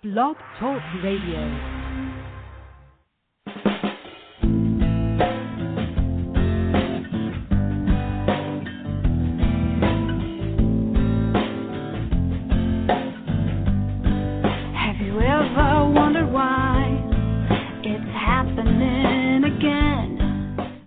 Blog Talk Radio.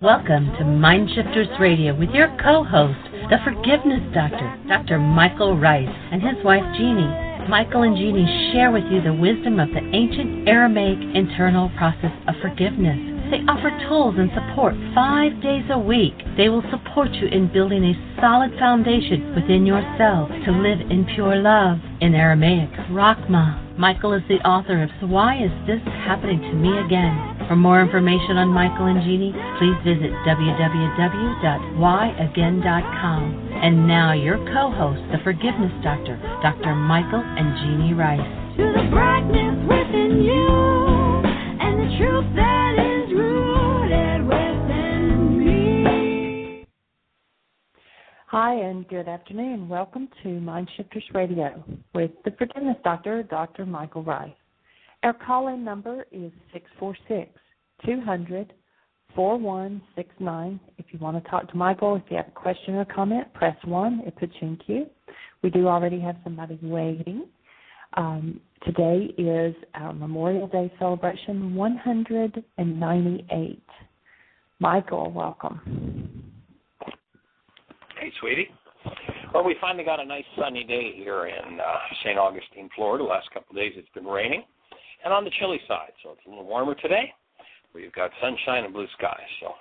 Welcome to MindShifters Radio with your co-host, the Forgiveness Doctor, Dr. Michael Ryce, and his wife, Jeanie. Michael and Jeanie share with you the wisdom of the ancient Aramaic internal process of forgiveness. They offer tools and support 5 days a week. They will support you in building a solid foundation within yourself to live in pure love. In Aramaic, Rakhma. Michael is the author of So Why Is This Happening to Me Again? For more information on Michael and Jeanie, please visit www.whyagain.com. And now your co-host, the Forgiveness Doctor, Dr. Michael and Jeanie Ryce. To the brightness within you, and the truth that is rooted within me. Hi, and good afternoon. Welcome to MindShifters Radio with the Forgiveness Doctor, Dr. Michael Ryce. Our call-in number is 646-200-4169. If you want to talk to Michael, if you have a question or comment, press 1. It puts you in queue. We do already have somebody waiting. Today is our Memorial Day celebration 198. Michael, welcome. Hey, sweetie. Well, we finally got a nice sunny day here in St. Augustine, Florida. The last couple of days it's been raining. And on the chilly side, so it's a little warmer today. We've got sunshine and blue skies. So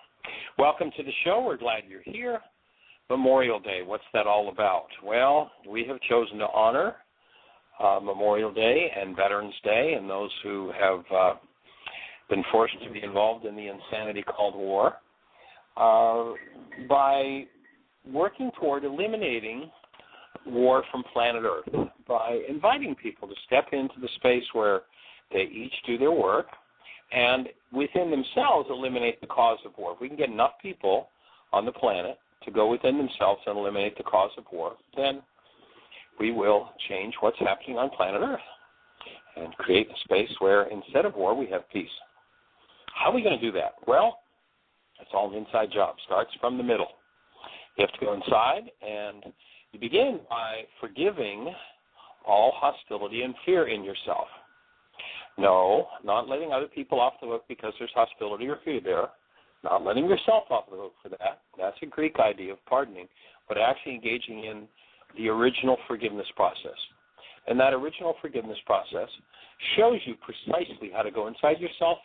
welcome to the show. We're glad you're here. Memorial Day, what's that all about? Well, we have chosen to honor Memorial Day and Veterans Day and those who have been forced to be involved in the insanity called war by working toward eliminating war from planet Earth, by inviting people to step into the space where they each do their work and within themselves eliminate the cause of war. If we can get enough people on the planet to go within themselves and eliminate the cause of war, then we will change what's happening on planet Earth and create a space where instead of war we have peace. How are we going to do that? Well, it's all an inside job. Starts from the middle. You have to go inside, and you begin by forgiving all hostility and fear in yourself. No, not letting other people off the hook because there's hostility or fear there. Not letting yourself off the hook for that. That's a Greek idea of pardoning, but actually engaging in the original forgiveness process. And that original forgiveness process shows you precisely how to go inside yourself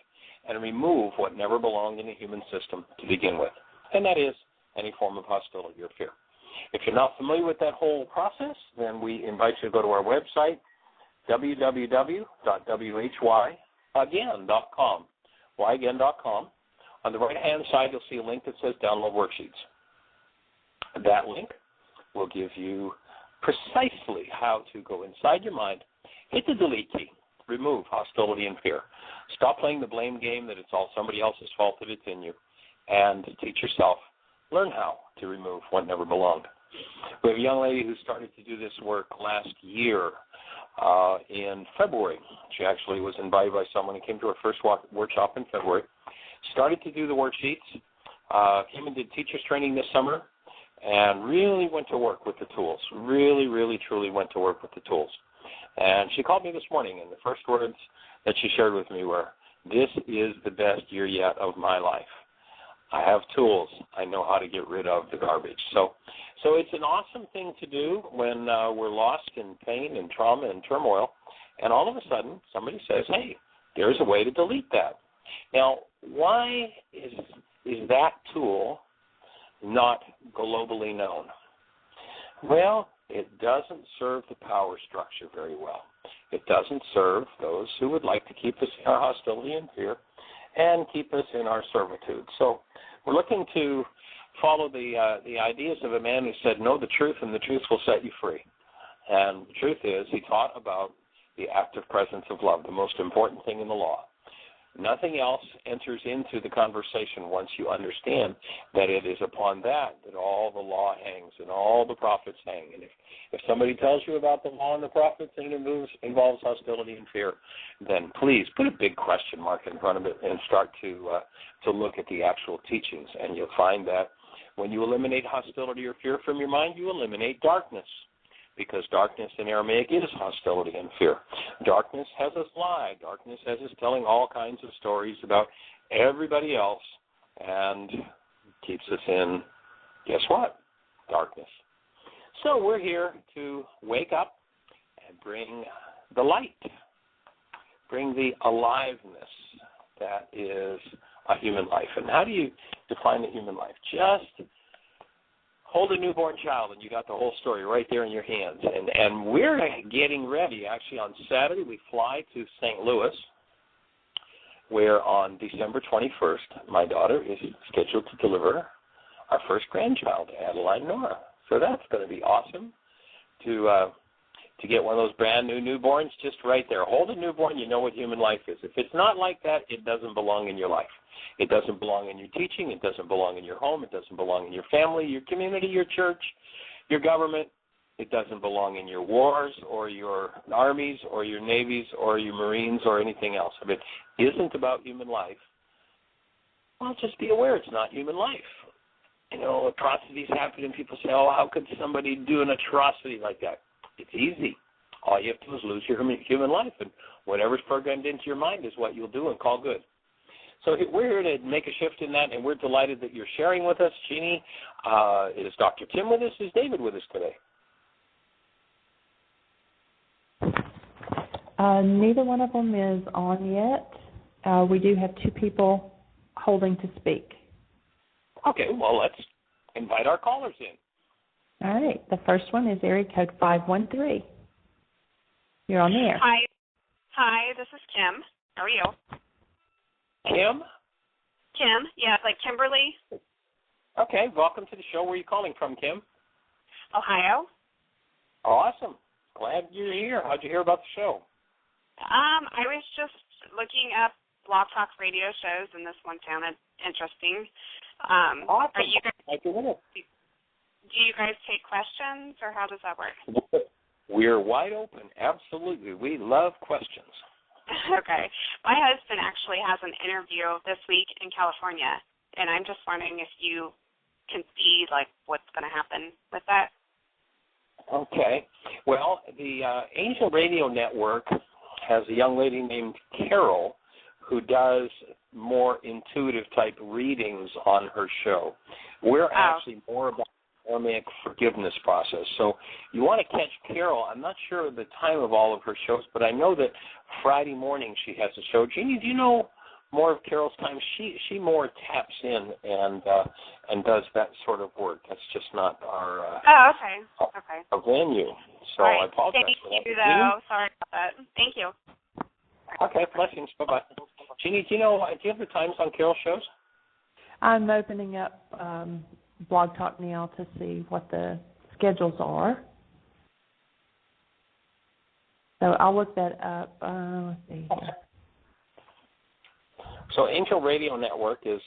and remove what never belonged in the human system to begin with. And that is any form of hostility or fear. If you're not familiar with that whole process, then we invite you to go to our website, www.whyagain.com, whyagain.com. On the right-hand side, you'll see a link that says Download Worksheets. That link will give you precisely how to go inside your mind, hit the delete key, remove hostility and fear. Stop playing the blame game that it's all somebody else's fault that it's in you, and teach yourself, learn how to remove what never belonged. We have a young lady who started to do this work last year. In February. She actually was invited by someone who came to her first workshop in February, started to do the worksheets, came and did teacher's training this summer, and really went to work with the tools, really, really, truly went to work with the tools. And she called me this morning, and the first words that she shared with me were, "This is the best year yet of my life. I have tools. I know how to get rid of the garbage." So it's an awesome thing to do when we're lost in pain and trauma and turmoil, and all of a sudden somebody says, "Hey, there's a way to delete that." Now, why is that tool not globally known? Well, it doesn't serve the power structure very well. It doesn't serve those who would like to keep us in our hostility and fear and keep us in our servitude. So we're looking to follow the ideas of a man who said, know the truth and the truth will set you free. And the truth is he taught about the active presence of love, the most important thing in the law. Nothing else enters into the conversation once you understand that it is upon that all the law hangs and all the prophets hang. And if somebody tells you about the law and the prophets and it involves hostility and fear, then please put a big question mark in front of it and start to look at the actual teachings. And you'll find that when you eliminate hostility or fear from your mind, you eliminate darkness. Because darkness in Aramaic is hostility and fear. Darkness has us lie. Darkness has us telling all kinds of stories about everybody else and keeps us in, guess what? Darkness. So we're here to wake up and bring the light, bring the aliveness that is a human life. And how do you define the human life? Just hold a newborn child, and you got the whole story right there in your hands. And we're getting ready. Actually, on Saturday, we fly to St. Louis, where on December 21st, my daughter is scheduled to deliver our first grandchild, Adeline Nora. So that's going to be awesome to get one of those brand new newborns just right there. Hold a newborn, you know what human life is. If it's not like that, it doesn't belong in your life. It doesn't belong in your teaching. It doesn't belong in your home. It doesn't belong in your family, your community, your church, your government. It doesn't belong in your wars or your armies or your navies or your Marines or anything else. If it isn't about human life, well, just be aware it's not human life. You know, atrocities happen and people say, oh, how could somebody do an atrocity like that? It's easy. All you have to do is lose your human life, and whatever's programmed into your mind is what you'll do and call good. So we're here to make a shift in that, and we're delighted that you're sharing with us. Jeanie, is Dr. Tim with us? Is David with us today? Neither one of them is on yet. We do have two people holding to speak. Okay, well, let's invite our callers in. All right. The first one is area code 513. You're on the air. Hi, this is Kim. How are you? Kim? Kim, yeah, like Kimberly. Okay, welcome to the show. Where are you calling from, Kim? Ohio. Awesome. Glad you're here. How'd you hear about the show? I was just looking up Blog Talk radio shows, and this one sounded interesting. Awesome. Do you guys take questions, or how does that work? We're wide open. Absolutely. We love questions. Okay. My husband actually has an interview this week in California, and I'm just wondering if you can see, like, what's going to happen with that. Okay. Well, the Angel Radio Network has a young lady named Carol who does more intuitive type readings on her show. We're actually more about the Aramaic forgiveness process. So you want to catch Carol. I'm not sure of the time of all of her shows, but I know that Friday morning she has a show. Jeanie, do you know more of Carol's time? She more taps in and does that sort of work. That's just not our our venue. So right. I apologize for that. Thank you, though. Sorry about that. Thank you. Okay, blessings. Bye-bye. Jeanie, do you have the times on Carol's shows? I'm opening up Blog Talk now to see what the schedules are. So I'll look that up. Let's see here. So Angel Radio Network is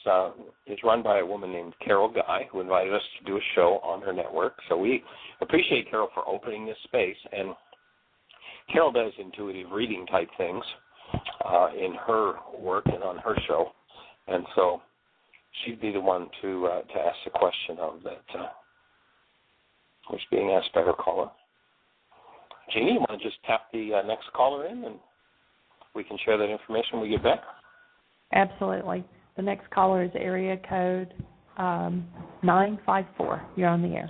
run by a woman named Carol Guy, who invited us to do a show on her network. So we appreciate Carol for opening this space. And Carol does intuitive reading type things in her work and on her show. And so she'd be the one to ask the question of that, which being asked by her caller. Jeanie, you want to just tap the next caller in, and we can share that information when we get back? Absolutely. The next caller is area code 954. You're on the air.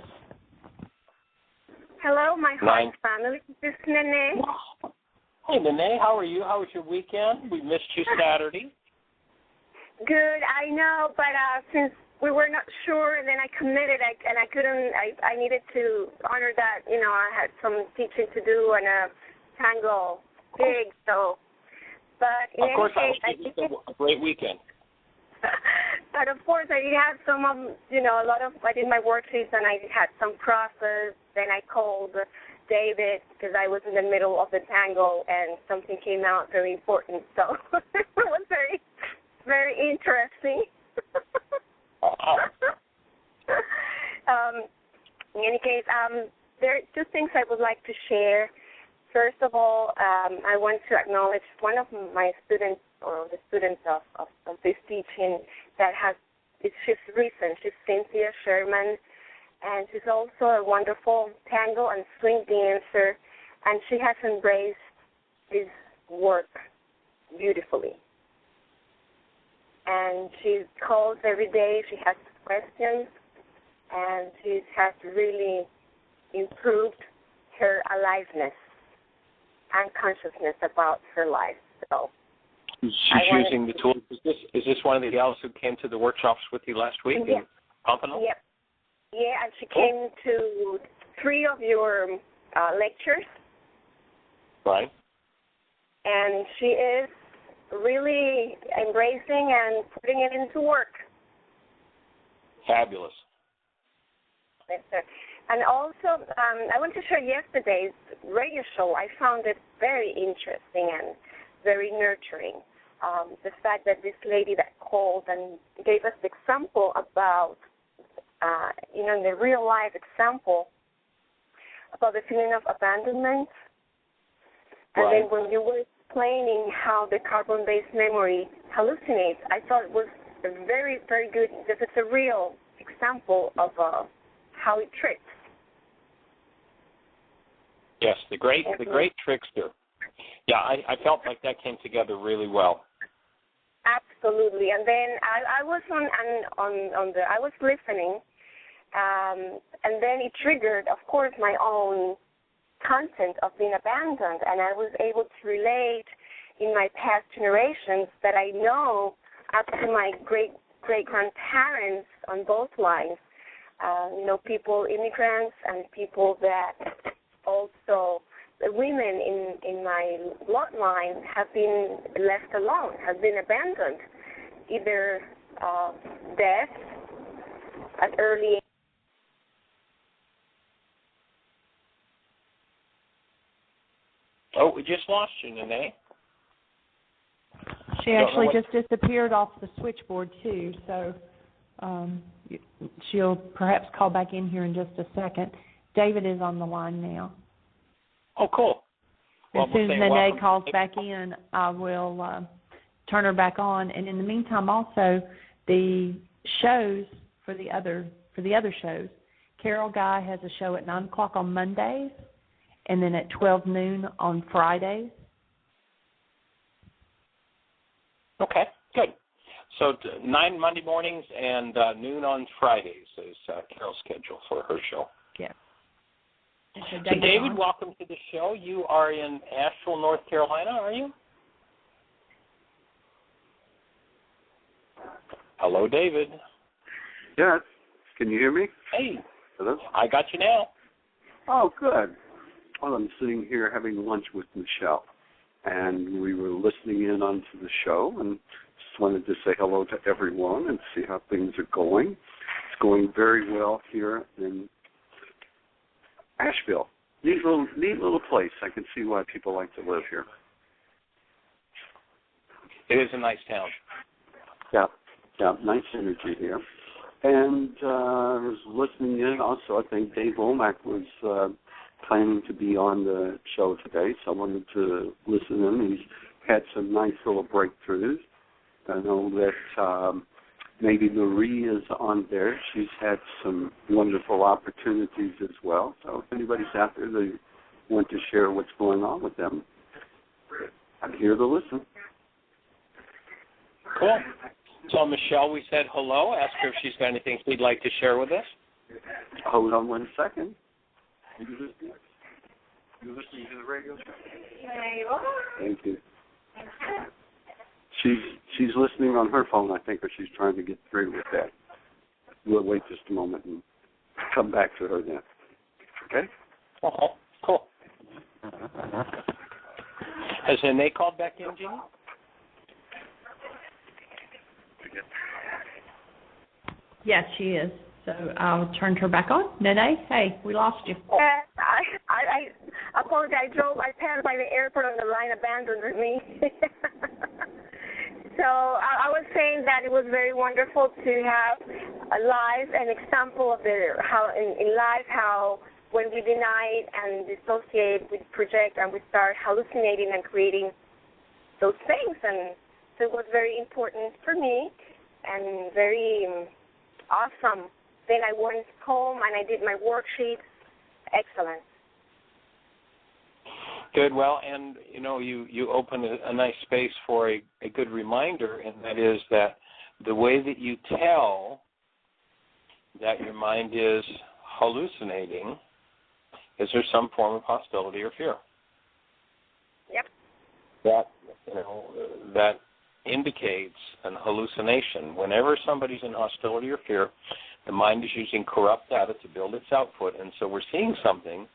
Hello, my heart family. This is Nene. Hey, Nene, how are you? How was your weekend? We missed you Saturday. Good, I know, but since we were not sure, and then I committed, and I couldn't. I needed to honor that. You know, I had some teaching to do and a tango gig, so. But in of course, any case, it was a great weekend. But of course, I did have some, I did my worksheets and I had some crosses. Then I called David because I was in the middle of the tango and something came out very important. So it was very very interesting. In any case, there are two things I would like to share. First of all, I want to acknowledge one of my students, or the students of this teaching, she's recent. She's Cynthia Sherman, and she's also a wonderful tango and swing dancer, and she has embraced this work beautifully. And she calls every day. She has questions, and she has really improved her aliveness and consciousness about her life. So she's using the tools. Is this one of the gals who came to the workshops with you last week in Pompano? Yep. Yeah, and she came to 3 of your lectures. Right. And she is really embracing and putting it into work. Fabulous. Yes, sir. And also, I want to share yesterday's radio show. I found it very interesting and very nurturing. The fact that this lady that called and gave us the example about, the real life example about the feeling of abandonment. And then when you were explaining how the carbon-based memory hallucinates, I thought it was a very, very good, because it's a real example of how it tricks. Yes, the great trickster. Yeah, I felt like that came together really well. Absolutely. And then I was I was listening, and then it triggered, of course, my own content of being abandoned, and I was able to relate in my past generations that I know up to my great-grandparents on both lines, people, immigrants, and people that also, the women in my bloodline have been left alone, have been abandoned, either death at early age. Oh, we just lost you, Nene. She actually just disappeared off the switchboard, too, so she'll perhaps call back in here in just a second. David is on the line now. Oh, cool. As soon as Nene calls back in, I will turn her back on. And in the meantime, also, the shows for the other shows, Carol Guy has a show at 9 o'clock on Mondays, and then at 12 noon on Fridays. Okay, good. So 9 Monday mornings and noon on Fridays is Carol's schedule for her show. Yeah. So David, welcome to the show. You are in Asheville, North Carolina, are you? Hello, David. Yes. Can you hear me? Hey. Hello? I got you now. Oh, good. Well, I'm sitting here having lunch with Michelle, and we were listening in onto the show, and just wanted to say hello to everyone and see how things are going. It's going very well here in Asheville. Neat little place. I can see why people like to live here. It is a nice town. Yeah, nice energy here. And I was listening in also. I think Dave Womack was planning to be on the show today, so I wanted to listen in. He's had some nice little breakthroughs. I know that maybe Marie is on there. She's had some wonderful opportunities as well. So if anybody's out there that want to share what's going on with them, I'm here to listen. Cool. So Michelle, we said hello. Ask her if she's got anything she'd like to share with us. Hold on 1 second. You listening to the radio show? Thank you. She's listening on her phone, I think, or she's trying to get through with that. We'll wait just a moment and come back to her then. Okay? Cool. Has Nene called back in, Jeanie? Yes, she is. So I'll turn her back on. Nene, hey, we lost you. I apologize. I passed by the airport on the line, abandoned me. So I was saying that it was very wonderful to have a live an example of how in life how when we deny it and dissociate, we project and we start hallucinating and creating those things. And so it was very important for me and very awesome. Then I went home and I did my worksheets. Excellent. Good. Well, and you open a nice space for a good reminder, and that is that the way that you tell that your mind is hallucinating is there some form of hostility or fear. Yep. That indicates an hallucination. Whenever somebody's in hostility or fear, the mind is using corrupt data to build its output, and so we're seeing something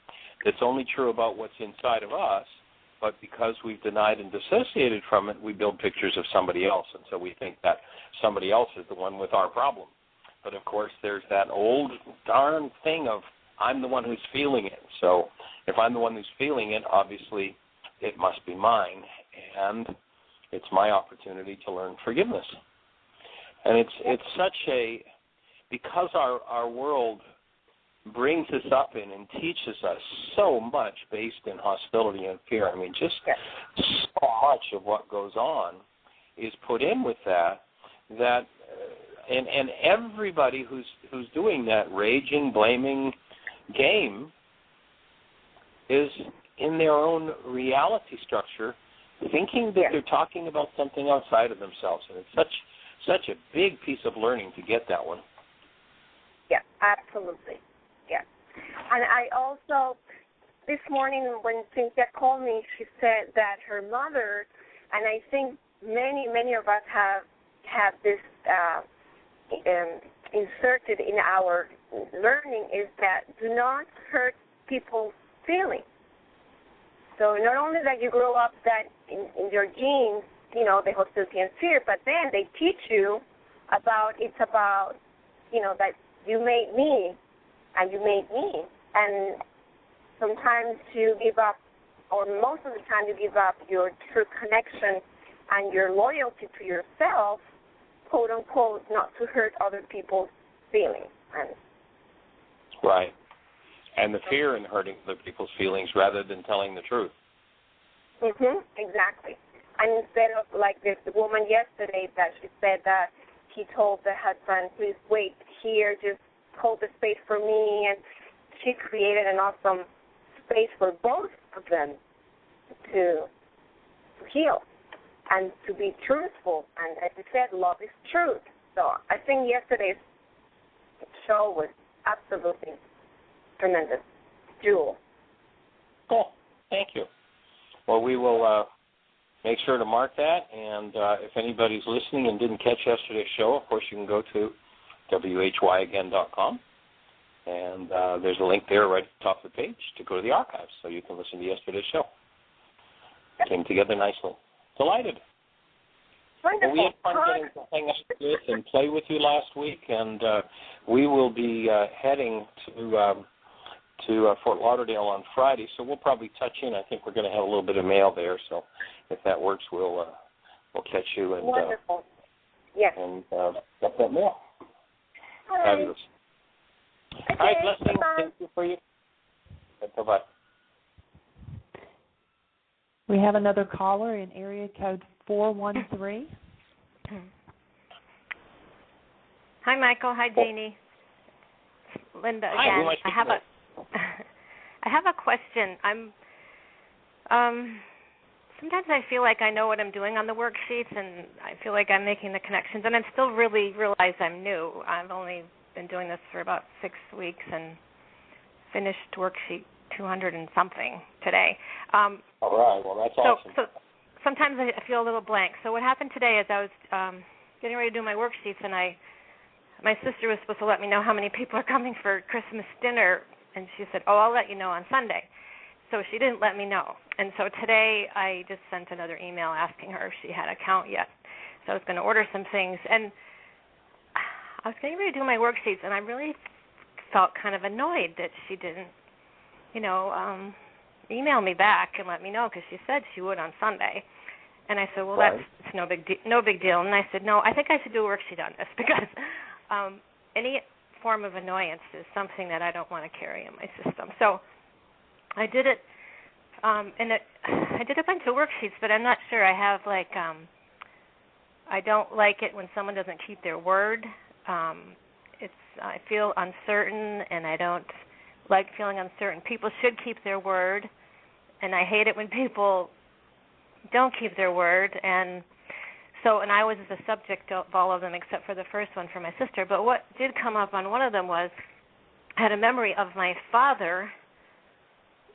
that's only true about what's inside of us, but because we've denied and dissociated from it, we build pictures of somebody else, and so we think that somebody else is the one with our problem. But, of course, there's that old darn thing of I'm the one who's feeling it. So if I'm the one who's feeling it, obviously it must be mine, and it's my opportunity to learn forgiveness. And it's such a – because our world – brings us up in and teaches us so much based in hostility and fear. I mean, just so much of what goes on is put in with that and everybody who's doing that raging, blaming game is in their own reality structure thinking that they're talking about something outside of themselves. And it's such a big piece of learning to get that one. Yeah, absolutely. Yeah. And I also, this morning when Cynthia called me, she said that her mother, and I think many of us have this inserted in our learning, is that do not hurt people's feelings. So not only that you grow up that in your genes, the hostility and fear, but then they teach you about, that you made me, and you made me. And sometimes you give up, or most of the time you give up your true connection and your loyalty to yourself, quote unquote, not to hurt other people's feelings. Right. And the fear in hurting other people's feelings rather than telling the truth. Exactly. And instead of like the woman yesterday that she said that he told the husband, please wait here, just hold the space for me, and she created an awesome space for both of them to heal and to be truthful. And as you said, love is truth. So I think yesterday's show was absolutely tremendous. Jewel. Cool. Thank you. Well, we will make sure to mark that, and if anybody's listening and didn't catch yesterday's show, of course you can go to whyagain.com, and there's a link there right at the top of the page to go to the archives so you can listen to yesterday's show. Came together nicely. Delighted. Wonderful. Well, we had fun getting to hang us with and play with you last week, and we will be heading to Fort Lauderdale on Friday, so we'll probably touch in. I think we're going to have a little bit of mail there, so if that works, we'll catch you and wonderful. Yes. And get that mail. All right. Fabulous. Okay, all right, blessings. bye-bye. Thank you for you. Bye-bye. We have another caller in area code 413. Hi, Michael. Hi, Jeanie. Linda again. Hi, I have a question. Sometimes I feel like I know what I'm doing on the worksheets, and I feel like I'm making the connections, and I still really realize I'm new. I've only been doing this for about 6 weeks and finished worksheet 200 and something today. All right. Well, that's awesome. So sometimes I feel a little blank. So what happened today is I was getting ready to do my worksheets, and my sister was supposed to let me know how many people are coming for Christmas dinner, and she said, I'll let you know on Sunday. So she didn't let me know. And so today I just sent another email asking her if she had a count yet. So I was going to order some things. And I was getting ready to do my worksheets, and I really felt kind of annoyed that she didn't, email me back and let me know, because she said she would on Sunday. And I said, well, Right. that's no big deal. And I said, no, I think I should do a worksheet on this because any form of annoyance is something that I don't want to carry in my system. So I did it, and I did a bunch of worksheets, but I'm not sure. I have I don't like it when someone doesn't keep their word. I feel uncertain, and I don't like feeling uncertain. People should keep their word, and I hate it when people don't keep their word. And I was the subject of all of them except for the first one for my sister. But what did come up on one of them was I had a memory of my father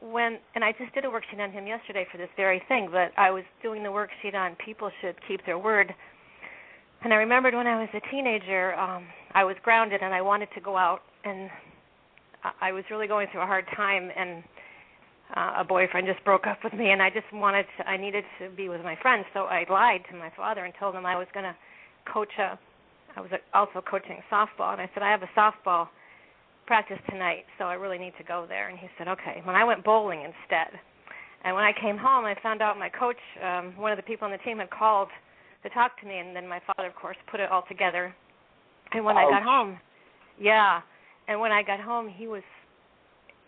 and I just did a worksheet on him yesterday for this very thing, but I was doing the worksheet on people should keep their word. And I remembered when I was a teenager, I was grounded and I wanted to go out, and I was really going through a hard time, and a boyfriend just broke up with me, and I needed to be with my friends, so I lied to my father and told him I was going to I was also coaching softball, and I said, I have a softball practice tonight, so I really need to go there. And he said, okay. When I went bowling instead, and when I came home, I found out my coach, one of the people on the team had called to talk to me, and then my father, of course, put it all together. And when I got home,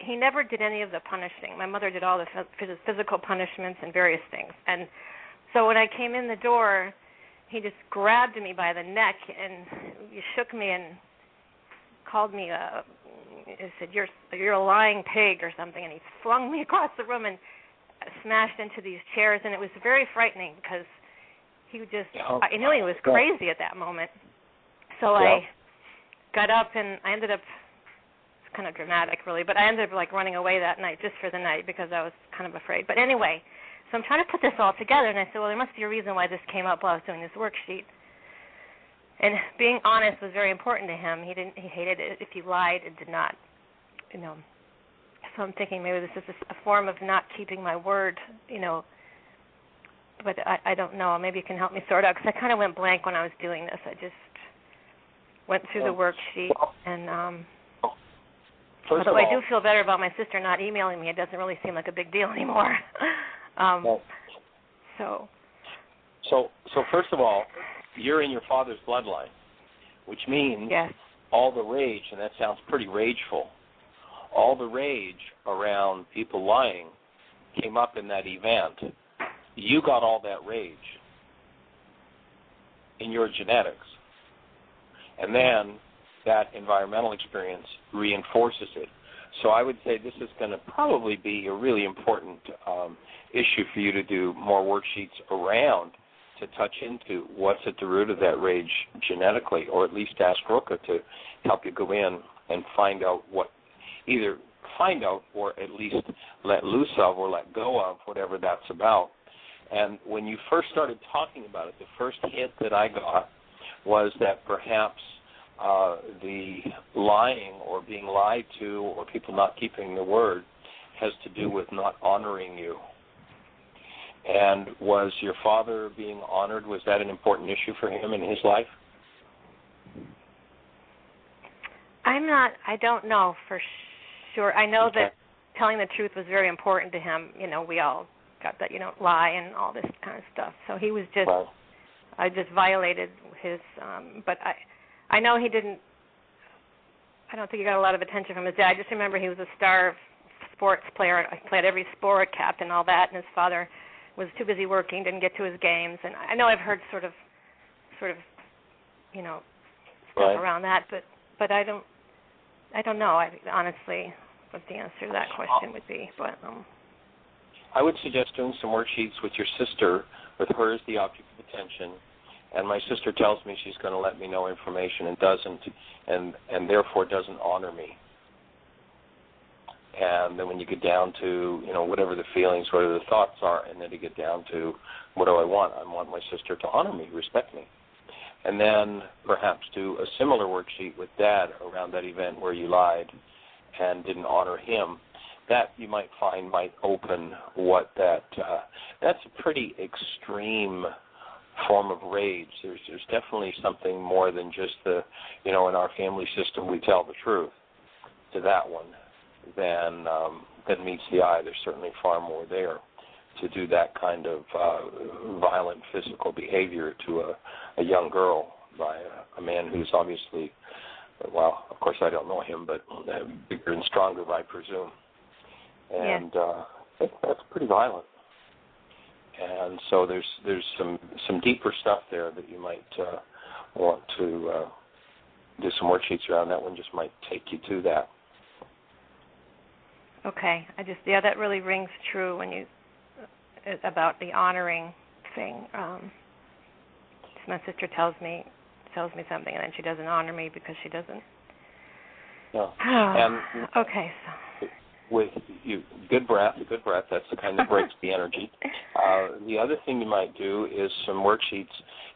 he never did any of the punishing. My mother did all the physical punishments and various things. And so when I came in the door, he just grabbed me by the neck and he shook me and called me he said, you're a lying pig or something, and he flung me across the room and smashed into these chairs, and it was very frightening because I knew he was crazy at that moment. So I got up, and I ended up, it's kind of dramatic really, but I ended up running away that night just for the night because I was kind of afraid. But anyway, so I'm trying to put this all together, and I said, well, there must be a reason why this came up while I was doing this worksheet. And being honest was very important to him. He hated it if you lied and did not, So I'm thinking maybe this is a form of not keeping my word, But I don't know. Maybe you can help me sort out, because I kind of went blank when I was doing this. I just went through the worksheet, and although I do feel better about my sister not emailing me, it doesn't really seem like a big deal anymore. So first of all, you're in your father's bloodline, which means all the rage, and that sounds pretty rageful, all the rage around people lying came up in that event. You got all that rage in your genetics, and then that environmental experience reinforces it. So I would say this is going to probably be a really important issue for you to do more worksheets around, to touch into what's at the root of that rage genetically, or at least ask Roka to help you go in and find out or at least let loose of or let go of whatever that's about. And when you first started talking about it, the first hint that I got was that perhaps the lying or being lied to or people not keeping their word has to do with not honoring you. And was your father being honored, was that an important issue for him in his life? I don't know for sure. I know that telling the truth was very important to him. We all got that, lie and all this kind of stuff. So he was just, I just violated his, but I know he didn't, I don't think he got a lot of attention from his dad. I just remember he was a star sports player. I played every sport, captain, all that, and his father was too busy working, didn't get to his games. And I know I've heard sort of, stuff around that, but I don't know. Honestly, what the answer to that question would be. But I would suggest doing some worksheets with your sister, with her as the object of attention. And my sister tells me she's going to let me know information and doesn't, and therefore doesn't honor me. And then when you get down to, whatever the feelings, whatever the thoughts are, and then to get down to what do I want? I want my sister to honor me, respect me. And then perhaps do a similar worksheet with Dad around that event where you lied and didn't honor him. That you might find might open what that's a pretty extreme form of rage. There's definitely something more than just in our family system we tell the truth to that one than meets the eye. There's certainly far more there. to do that kind of violent physical behavior to a young girl by a man who's obviously, well, of course I don't know him, but bigger and stronger, I presume. And that's pretty violent. And so there's some deeper stuff there that you might want to do some worksheets around. That one just might take you to that. Okay. That really rings true when you about the honoring thing. My sister tells me something, and then she doesn't honor me because she doesn't. Yeah. And okay. So. With you, good breath. That's the kind that breaks the energy. The other thing you might do is some worksheets.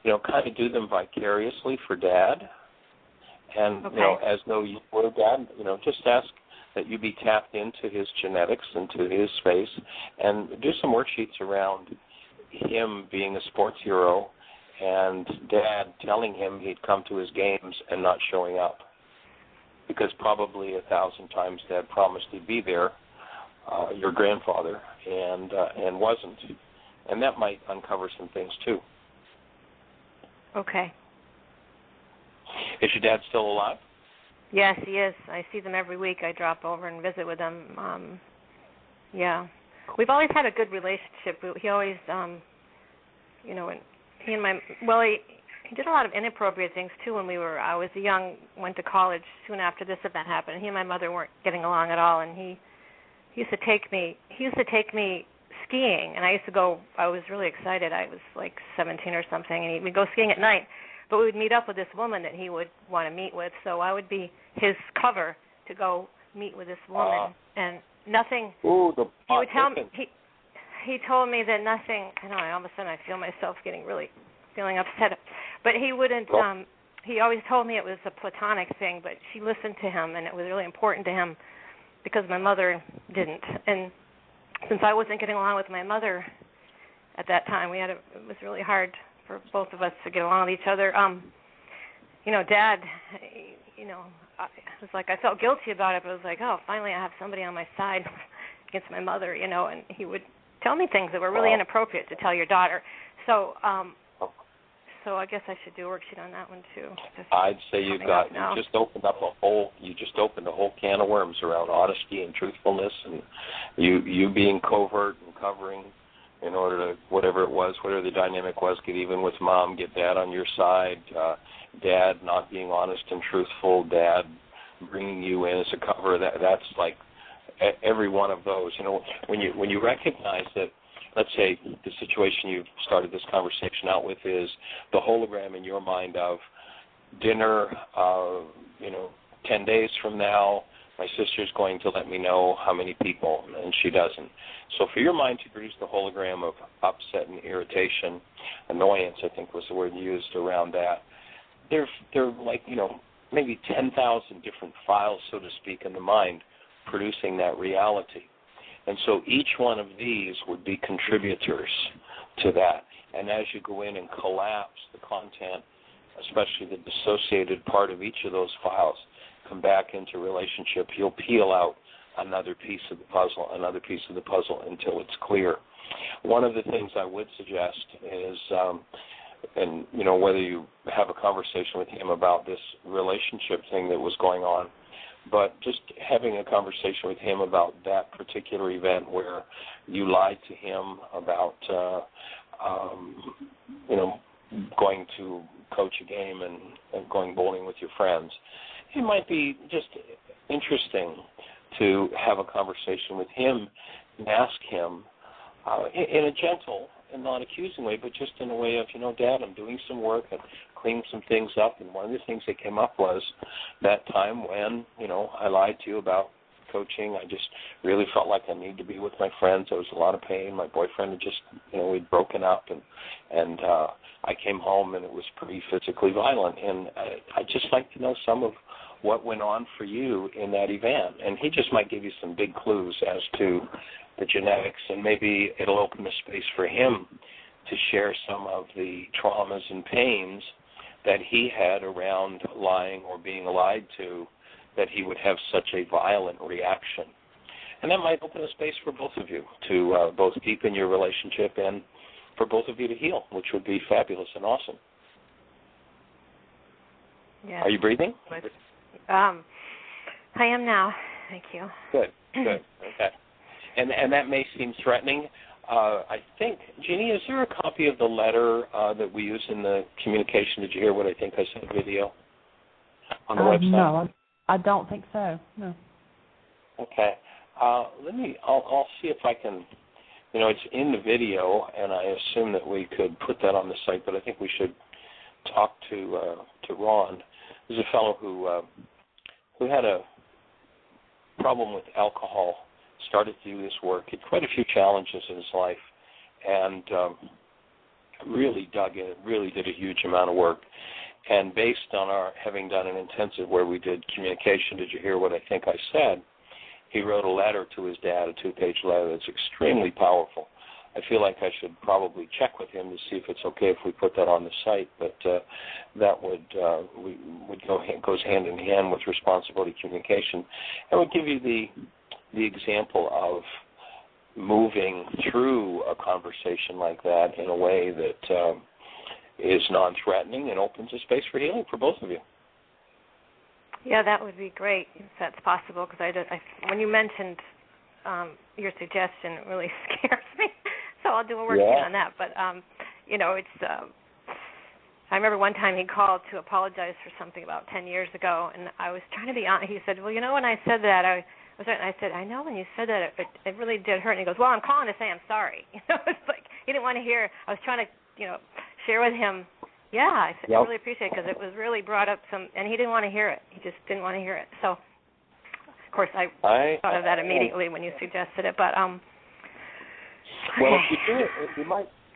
Kind of do them vicariously for Dad, and as though you were Dad. Just ask that you be tapped into his genetics, into his space, and do some worksheets around him being a sports hero and Dad telling him he'd come to his games and not showing up. Because probably 1,000 times Dad promised he'd be there, your grandfather, and wasn't. And that might uncover some things, too. Okay. Is your dad still alive? Yes, he is. I see them every week. I drop over and visit with them. We've always had a good relationship. He always, and he and my, he did a lot of inappropriate things, too, when I was young, went to college soon after this event happened. And he and my mother weren't getting along at all, and he used to take me skiing, and I used to go. I was really excited. I was like 17 or something, and we'd go skiing at night. But we would meet up with this woman that he would want to meet with, so I would be his cover to go meet with this woman, and nothing. Ooh, he would tell me. He told me that nothing. All of a sudden I feel myself feeling upset. But he wouldn't. He always told me it was a platonic thing, but she listened to him, and it was really important to him because my mother didn't. And since I wasn't getting along with my mother at that time, it was really hard for both of us to get along with each other. Dad, it was like I felt guilty about it, but it was like, finally I have somebody on my side against my mother, and he would tell me things that were really inappropriate to tell your daughter. So I guess I should do a worksheet on that one too. I'd say you just opened a whole can of worms around honesty and truthfulness, and you being covert and covering in order to whatever the dynamic was, get even with Mom, get Dad on your side, Dad not being honest and truthful, Dad bringing you in as a cover. That's like every one of those. When you recognize that. Let's say the situation you've started this conversation out with is the hologram in your mind of dinner, 10 days from now, my sister's going to let me know how many people, and she doesn't. So for your mind to produce the hologram of upset and irritation, annoyance, I think was the word used around that, they're like, maybe 10,000 different files, so to speak, in the mind producing that reality. And so each one of these would be contributors to that. And as you go in and collapse the content, especially the dissociated part of each of those files, come back into relationship, you'll peel out another piece of the puzzle until it's clear. One of the things I would suggest is, whether you have a conversation with him about this relationship thing that was going on, but just having a conversation with him about that particular event where you lied to him about, going to coach a game and going bowling with your friends. It might be just interesting to have a conversation with him and ask him in a gentle and non-accusing way, but just in a way of, Dad, I'm doing some work and cleaning some things up, and one of the things that came up was that time when, I lied to you about coaching. I just really felt like I needed to be with my friends. There was a lot of pain. My boyfriend had just, we'd broken up, and I came home, and it was pretty physically violent, and I'd just like to know some of what went on for you in that event. And he just might give you some big clues as to the genetics, and maybe it'll open a space for him to share some of the traumas and pains that he had around lying or being lied to, that he would have such a violent reaction. And that might open a space for both of you to both deepen your relationship and for both of you to heal, which would be fabulous and awesome. Yeah. Are you breathing? I am now. Thank you. Good. Okay. And that may seem threatening. I think, Jeanie, is there a copy of the letter that we use in the communication? Did you hear what I think I sent video on the website? No, I don't think so. No. Okay. I'll see if I can. It's in the video, and I assume that we could put that on the site. But I think we should talk to Ron. There's a fellow who had a problem with alcohol. Started to do this work. Had quite a few challenges in his life, and really dug in. Really did a huge amount of work. And based on our having done an intensive where we did communication, did you hear what I think I said? He wrote a letter to his dad, a 2-page letter that's extremely powerful. I feel like I should probably check with him to see if it's okay if we put that on the site, but that goes hand in hand with responsibility communication. And would give you the example of moving through a conversation like that in a way that is non-threatening and opens a space for healing for both of you. Yeah, that would be great if that's possible, because when you mentioned your suggestion, it really scares me. So I'll do a worksheet on that. But, it's I remember one time he called to apologize for something about 10 years ago, and I was trying to be honest. He said, well, when I said that, I said, I know when you said that, it really did hurt. And he goes, well, I'm calling to say I'm sorry. It's like he didn't want to hear. I was trying to, share with him. Yeah, I really appreciate it because it was really brought up and he didn't want to hear it. He just didn't want to hear it. So, of course, I thought of that immediately when you suggested it. But well, if you do it,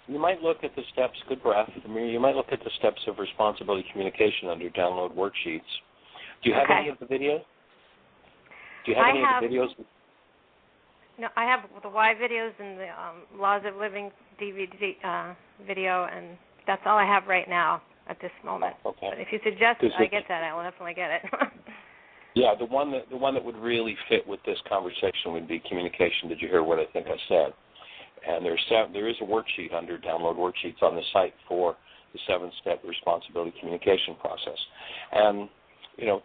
you might look at the steps. Good breath. You might look at the steps of responsibility communication under download worksheets. Do you have any of the videos? Do you have any of the videos? No, I have the Y videos and the Laws of Living DVD video, and that's all I have right now at this moment. Okay. But if you suggest I get that, I will definitely get it. Yeah, the one that would really fit with this conversation would be communication. Did you hear what I think I said? And there is a worksheet under download worksheets on the site for the 7-step responsibility communication process. And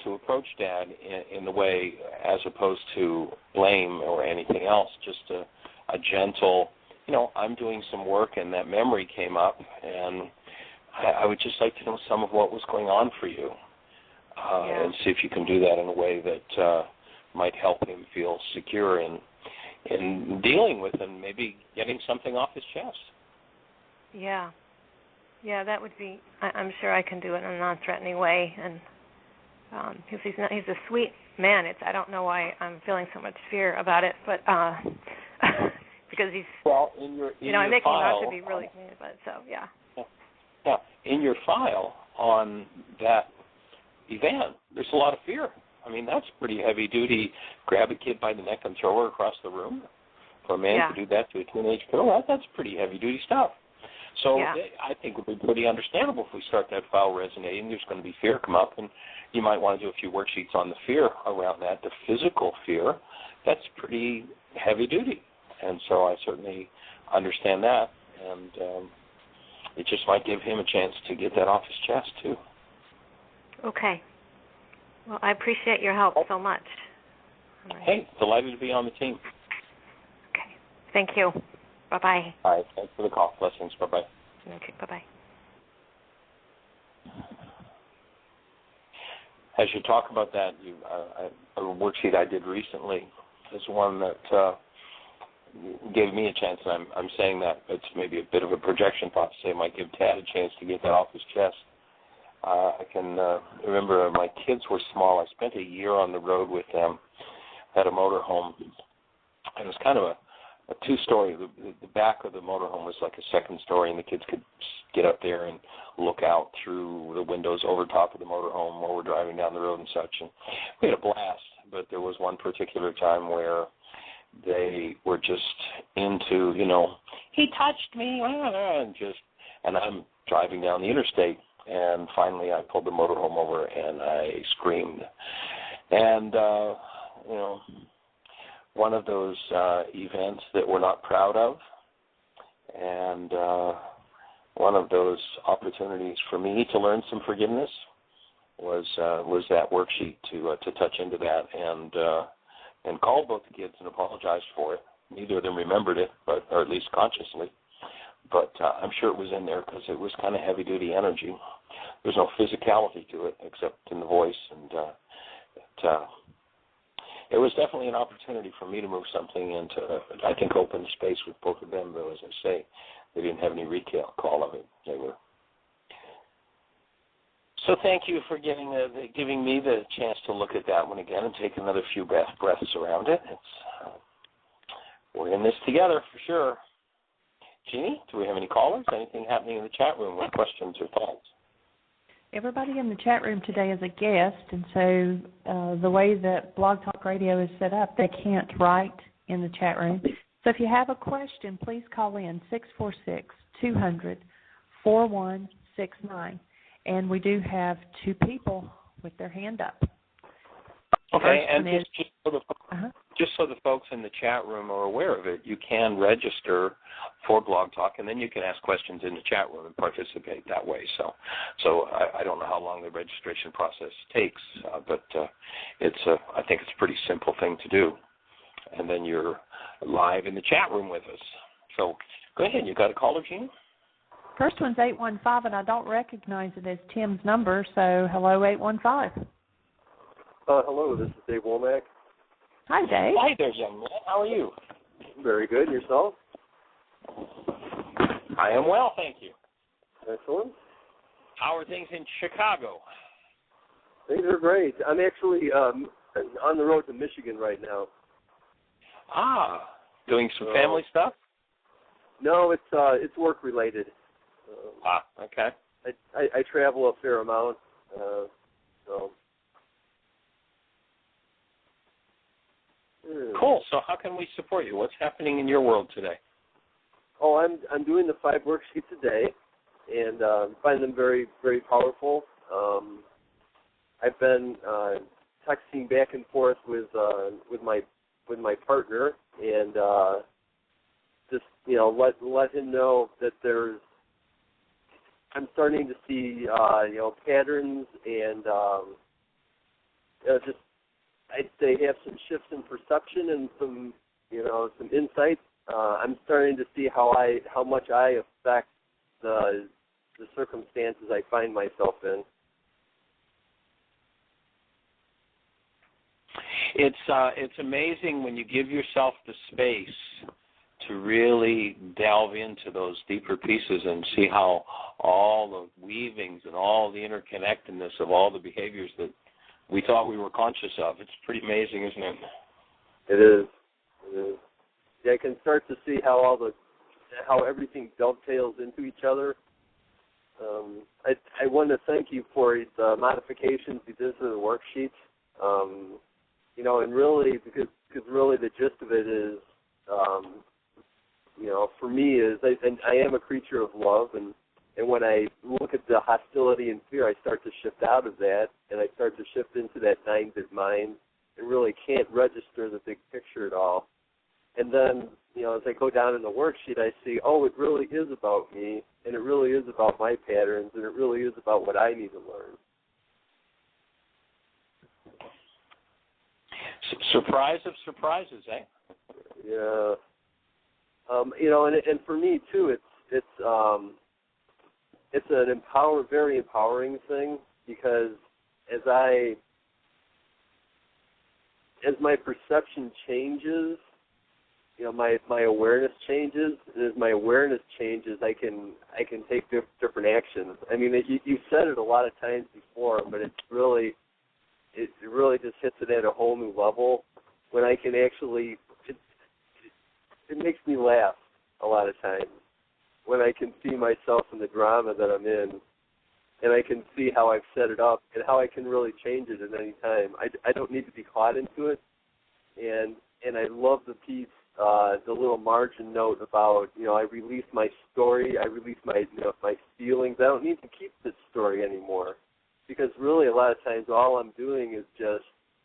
to approach Dad in the way, as opposed to blame or anything else, just a gentle, I'm doing some work and that memory came up, and I would just like to know some of what was going on for you, and see if you can do that in a way that might help him feel secure in dealing with and maybe getting something off his chest. Yeah, that would be. I'm sure I can do it in a non-threatening way, and because he's a sweet man. I don't know why I'm feeling so much fear about it, but because he's in your I'm making file, him out to be really mean about it. So yeah. In your file on that event, there's a lot of fear. I mean, that's pretty heavy duty. Grab a kid by the neck and throw her across the room. For a man to do that to a teenage girl, that's pretty heavy duty stuff. So I think it would be pretty understandable if we start that file resonating. There's going to be fear come up, and you might want to do a few worksheets on the fear around that. The physical fear, that's pretty heavy duty. And so I certainly understand that, and it just might give him a chance to get that off his chest, too. Okay. Well, I appreciate your help so much. Right. Hey, delighted to be on the team. Okay. Thank you. Bye-bye. All right. Thanks for the call. Blessings. Bye-bye. Okay. Bye-bye. As you talk about that, a worksheet I did recently is one that gave me a chance, and I'm saying that it's maybe a bit of a projection thought to say it might give Dad a chance to get that off his chest. I can remember my kids were small. I spent a year on the road with them at a motorhome, and it was kind of a 2-story. The back of the motorhome was like a second story, and the kids could get up there and look out through the windows over top of the motorhome while we're driving down the road and such. And we had a blast, but there was one particular time where they were just into, he touched me, and I'm driving down the interstate, and finally I pulled the motorhome over and I screamed. And, one of those events that we're not proud of, and one of those opportunities for me to learn some forgiveness was that worksheet to touch into that and call both the kids and apologize for it. Neither of them remembered it, or at least consciously. But I'm sure it was in there because it was kind of heavy-duty energy. There's no physicality to it except in the voice, and it was definitely an opportunity for me to move something into, I think, open space with both of them, though, as I say. They didn't have any recall of it. They were. So thank you for giving me the chance to look at that one again and take another few breaths around it. We're in this together for sure. Jeanie, do we have any callers? Anything happening in the chat room with questions or thoughts? Everybody in the chat room today is a guest, and so the way that Blog Talk Radio is set up, they can't write in the chat room. So if you have a question, please call in 646-200-4169. And we do have two people with their hand up. Okay, and just so the folks in the chat room are aware of it, you can register for Blog Talk, and then you can ask questions in the chat room and participate that way. So I don't know how long the registration process takes, but I think it's a pretty simple thing to do. And then you're live in the chat room with us. So go ahead. You got a caller, Jeanie? First one's 815, and I don't recognize it as Tim's number, so hello, 815. Hello, this is Dave Womack. Hi, Dave. Hi there, young man. How are you? Very good. Yourself? I am well, thank you. Excellent. How are things in Chicago? Things are great. I'm actually on the road to Michigan right now. Doing some family stuff? No, it's work related. Okay. I travel a fair amount, so. Cool. So how can we support you? What's happening in your world today? Oh, I'm doing the 5 worksheets a day, and find them very, very powerful. I've been texting back and forth with my partner, and just let him know that I'm starting to see patterns and just I'd say have some shifts in perception and some insights. I'm starting to see how much I affect the circumstances I find myself in. It's amazing when you give yourself the space to really delve into those deeper pieces and see how all the weavings and all the interconnectedness of all the behaviors that we thought we were conscious of. It's pretty amazing, isn't it? It is. Yeah, I can start to see how everything dovetails into each other. I want to thank you for the modifications you did to the worksheets. And really, because really the gist of it is, for me is, I am a creature of love, and when I look at the hostility and fear, I start to shift out of that, and I start to shift into that 9-bit mind, and really can't register the big picture at all. And then, as I go down in the worksheet, I see, it really is about me, and it really is about my patterns, and it really is about what I need to learn. Surprise of surprises, eh? Yeah. And for me too, it's an very empowering thing, because as my perception changes, my awareness changes, and as my awareness changes, I can take different actions. I mean, you said it a lot of times before, but it really just hits it at a whole new level when I can actually. It makes me laugh a lot of times when I can see myself in the drama that I'm in, and I can see how I've set it up and how I can really change it at any time. I don't need to be caught into it, and I love the piece, the little margin note about, I release my story, I release my feelings. I don't need to keep this story anymore, because really a lot of times all I'm doing is just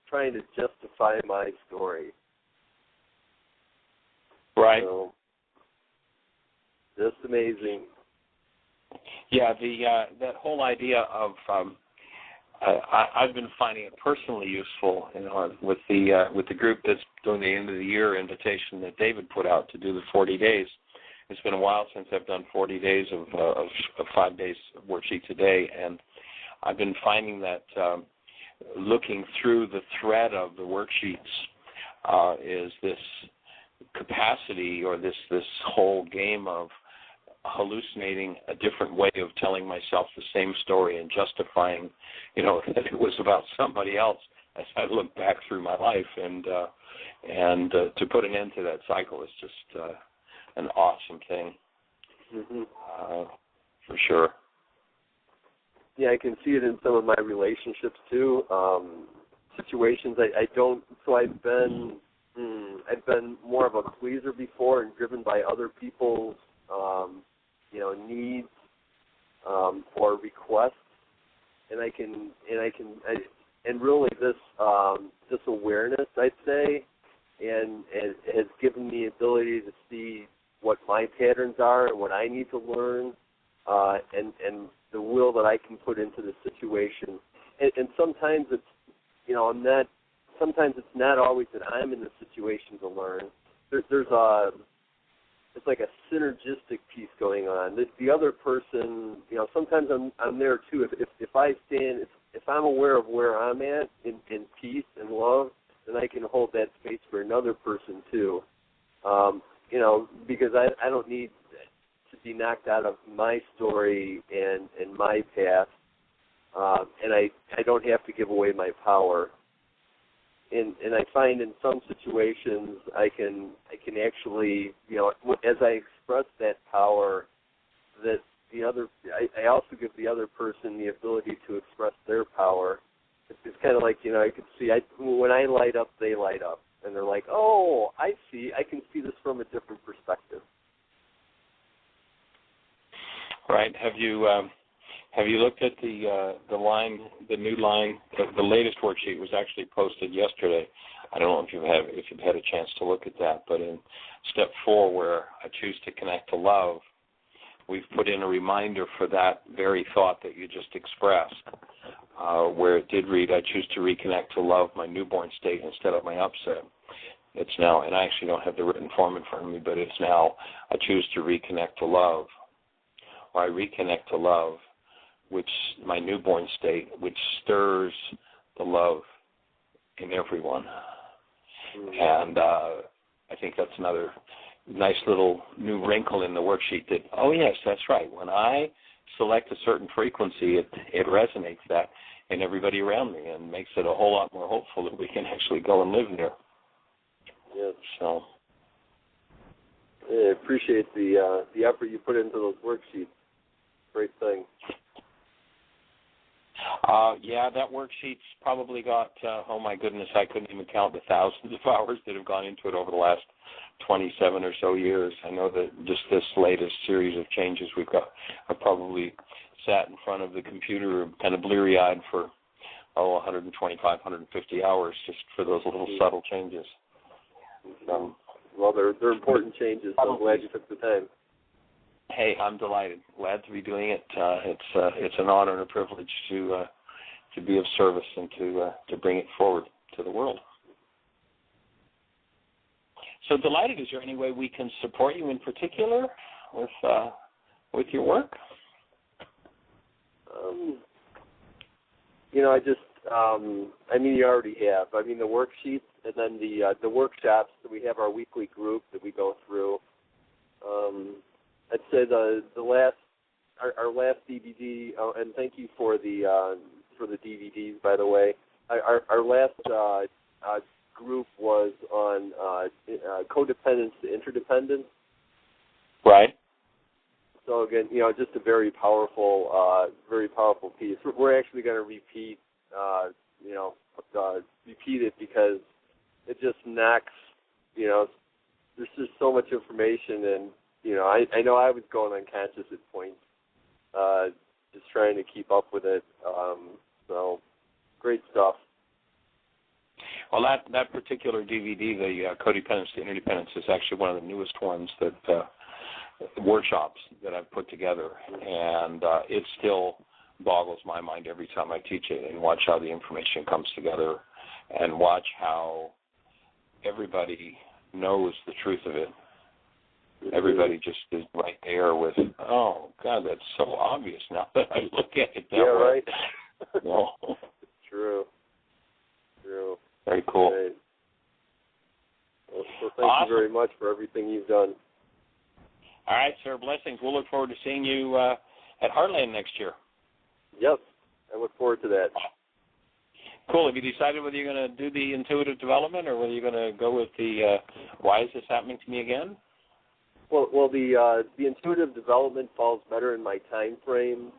trying to justify my story. Right. So, just amazing. Yeah, that whole idea of I've been finding it personally useful, with the group that's doing the end of the year invitation that David put out to do the 40 days. It's been a while since I've done 40 days of 5 days of worksheets a day, and I've been finding that looking through the thread of the worksheets is this capacity, or this whole game of hallucinating a different way of telling myself the same story and justifying, that it was about somebody else as I look back through my life, and to put an end to that cycle is just an awesome thing, for sure. Yeah, I can see it in some of my relationships too. Situations I don't. So I've been more of a pleaser before and driven by other people's needs or requests, and really this awareness, I'd say, and it has given me ability to see what my patterns are and what I need to learn, and the will that I can put into the situation. And sometimes it's, sometimes it's not always that I'm in the situation to learn. It's like a synergistic piece going on. The other person, sometimes I'm there too. If I'm aware of where I'm at in peace and love, then I can hold that space for another person too. Because I don't need to be knocked out of my story and my past, and I don't have to give away my power. And I find in some situations I can actually, as I express that power, that I also give the other person the ability to express their power. It's kind of like, I could see, when I light up, they light up. And they're like, oh, I see. I can see this from a different perspective. Right. Have you looked at the new line? The latest worksheet was actually posted yesterday. I don't know if you've had a chance to look at that, but in step 4, where I choose to connect to love, we've put in a reminder for that very thought that you just expressed, where it did read, I choose to reconnect to love, my newborn state, instead of my upset. It's now, and I actually don't have the written form in front of me, but it's now, I choose to reconnect to love, or I reconnect to love, which my newborn state, which stirs the love in everyone. And I think that's another nice little new wrinkle in the worksheet that, oh, yes, that's right. When I select a certain frequency, it resonates that in everybody around me and makes it a whole lot more hopeful that we can actually go and live there. Yes. So I appreciate the effort you put into those worksheets. Great thing. Yeah, that worksheet's probably got, oh my goodness, I couldn't even count the thousands of hours that have gone into it over the last 27 or so years. I know that just this latest series of changes we've got, I've probably sat in front of the computer kind of bleary-eyed for, 125, 150 hours just for those little subtle changes. Well, they're important changes, so I'm glad you took the time. Hey, I'm delighted. Glad to be doing it. It's an honor and a privilege to be of service and to bring it forward to the world. So delighted. Is there any way we can support you in particular with your work? You already have. The worksheets and then the workshops that we have, our weekly group that we go through. I'd say our last DVD, and thank you for the DVDs, by the way. Our last group was on codependence to interdependence. Right. So again, just a very powerful piece. We're actually going to repeat it because it just knocks. There's just so much information, and I know I was going unconscious at points, just trying to keep up with it. So great stuff. Well, that particular DVD, the Codependence to Interdependence, is actually one of the newest ones that workshops that I've put together, and it still boggles my mind every time I teach it, and watch how the information comes together, and watch how everybody knows the truth of it. Everybody just is right there with, oh, God, that's so obvious now that I look at it that way. Right. No. True. Very cool. Right. Well, thank you very much for everything you've done. All right, sir. Blessings. We'll look forward to seeing you at Heartland next year. Yep. I look forward to that. Cool. Have you decided whether you're going to do the intuitive development or whether you're going to go with the why is this happening to me again? Well, the intuitive development falls better in my time frame.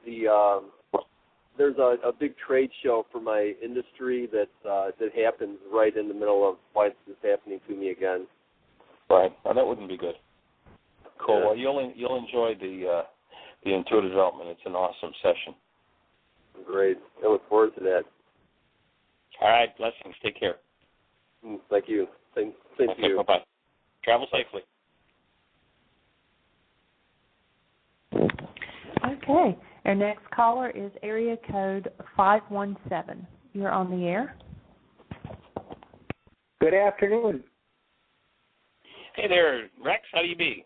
There's a big trade show for my industry that happens right in the middle of why is this happening to me again. Right. Well, that wouldn't be good. Cool. Yeah. Well, you'll enjoy the intuitive development. It's an awesome session. Great. I look forward to that. All right. Blessings. Take care. Thank you. Same to you. Bye-bye. Travel safely. Okay. Our next caller is area code 517. You're on the air. Good afternoon. Hey there, Rex. How do you be?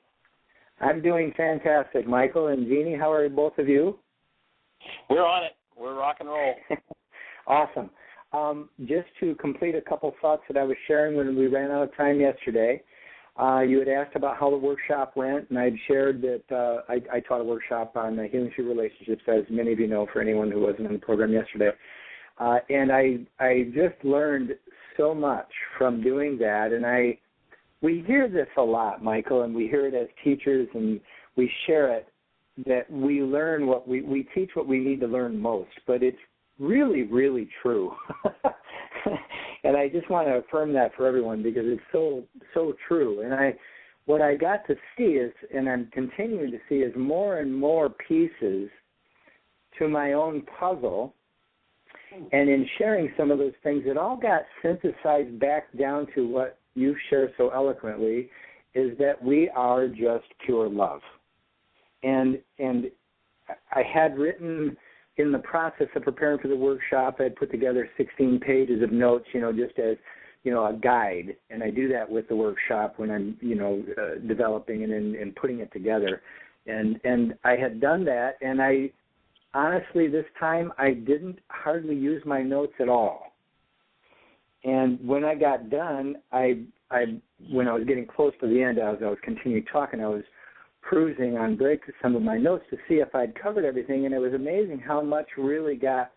I'm doing fantastic. Michael and Jeanie, how are both of you? We're on it. We're rock and roll. Awesome. Just to complete a couple thoughts that I was sharing when we ran out of time yesterday, you had asked about how the workshop went, and I had shared that I taught a workshop on healing through relationships, as many of you know, for anyone who wasn't on the program yesterday. And I just learned so much from doing that, and we hear this a lot, Michael, and we hear it as teachers, and we share it, that we learn what we teach what we need to learn most, but it's really, really true. And I just want to affirm that for everyone because it's so true. And what I got to see is, and I'm continuing to see, is more and more pieces to my own puzzle. And in sharing some of those things, it all got synthesized back down to what you share so eloquently, is that we are just pure love. And I had written, in the process of preparing for the workshop, I had put together 16 pages of notes, just as, a guide. And I do that with the workshop when I'm, developing and putting it together. And I had done that, and I honestly, this time, I didn't hardly use my notes at all. And when I got done, when I was getting close to the end, as I was continuing talking, I was cruising on break to some of my notes to see if I'd covered everything, and it was amazing how much really got